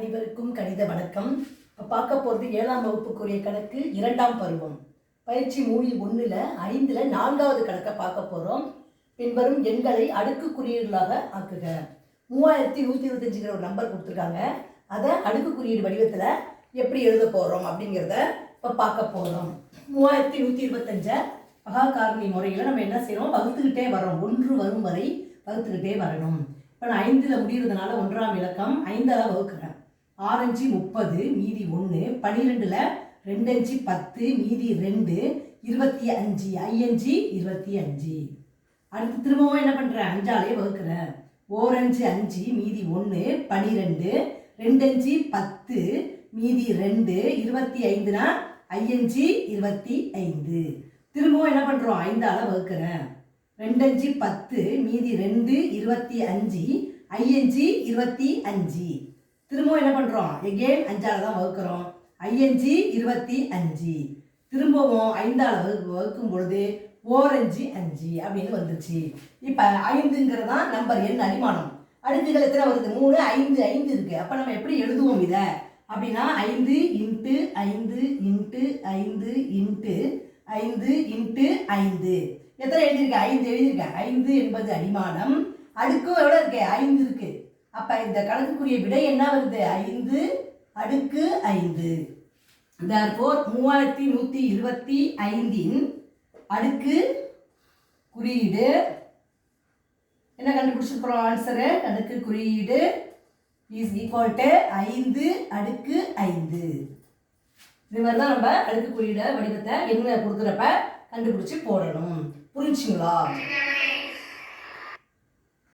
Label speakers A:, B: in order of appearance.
A: அனைவருக்கும் கணித வணக்கம். இப்போ பார்க்க போகிறது 7ஆம் வகுப்புக்குரிய கணக்கு 2ஆம் பருவம் பயிற்சி 3.1ல் 5ல் 4வது கணக்கை பார்க்க போகிறோம். பின்வரும் எண்களை அடுக்கு குறியீடுகளாக ஆக்குக. 3125ங்கிற ஒரு நம்பர் கொடுத்துருக்காங்க. அதை அடுக்கு குறியீடு வடிவத்தில் எப்படி எழுத போகிறோம் அப்படிங்கிறத இப்போ பார்க்க போகிறோம். 3125 பகா காரணி முறையில் நம்ம என்ன செய்கிறோம், வகுத்துக்கிட்டே வரோம். 1 வரும் வரை வகுத்துக்கிட்டே வரணும். இப்போ நான் 5ல் முடிகிறதுனால 1ஆம் இலக்கம் 5ஆல் வகுக்கிறேன். 6 5 30 மீதி 1, 12ல் 2 5 10 மீதி 2, 25 5 25. அடுத்து திரும்பவும் என்ன பண்ணுறேன், 5ஆலே வகுக்கிறேன். 1 5 5 மீதி 1, 12, 2 5 10 மீதி 2, 25னா 5 25. திரும்பவும் என்ன பண்ணுறோம், 5ஆல் வகுக்கிறேன். 2 5 10 மீதி 2, 25, 5 25. திரும்பவும் என்ன பண்ணுறோம், எகெயின் 5ஆல் தான் வகுக்கிறோம். 5 25. திரும்பவும் 5ஆல் வகுக்கும் பொழுது 4 5 5 அப்படின்னு வந்துருச்சு. இப்போ 5ங்கிறது தான் நம்பர் எண் அடிமானம். அடுக்குகள் எத்தனை வருது, 3 5 5 இருக்குது. அப்போ நம்ம எப்படி எழுதுவோம் இதை அப்படின்னா 5 × 5 × 5 × 5 × 5. எத்தனை எழுதியிருக்கேன், 5 எழுதியிருக்கேன். 5 என்பது அடிமானம். அடுக்கும் எவ்வளோ இருக்கு, 5 இருக்கு. அப்போ இந்த கணக்குக்குரிய விடை என்ன வருது, 5 அடுக்கு 5. therefore 3125 அடுக்கு குறியீடு என்ன கண்டுபிடிச்சிருக்கிறோம், ஆன்சரு அடுக்கு குறியீடு இஸ் ஈக்குவல் டு 5 அடுக்கு 5. இது மாதிரி தான் நம்ம அடுக்கு குறியீடு வடிவத்தை என்ன கொடுக்குறப்ப கண்டுபிடிச்சி போடணும். புரிஞ்சுங்களா?